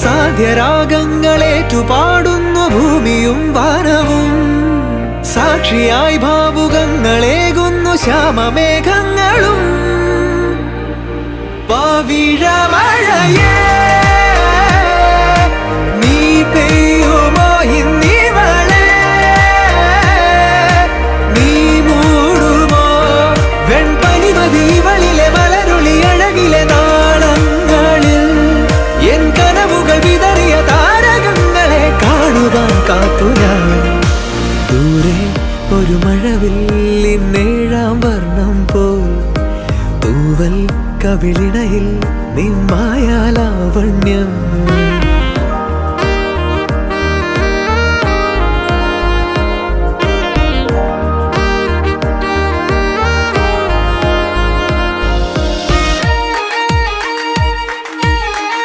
സാധ്യരാഗങ്ങളേറ്റുപാടുന്നു ഭൂമിയും വാനവും, സാക്ഷിയായി ഭാവുകങ്ങളേകുന്നു ശ്യാമമേഘങ്ങളും. പവിഴമഴയേ നീ പെയ്യുമോ ഇന്നിവളെ, നീ മൂടുമോ വെൺപനിമതിവളിലെ മലരുളി അഴകിലെ നാളങ്ങളിൽ. എൻ കനവുകൾ വിതറിയ താരകങ്ങളെ കാണുവാൻ കാത്തു ഞാൻ. ദൂരെ ഒരു മഴവില്ലിന്നേഴാം വർണ്ണം പോൽ, തൂവൽ കവിളിണയിൽ നിമ്മായാലാവണ്യം.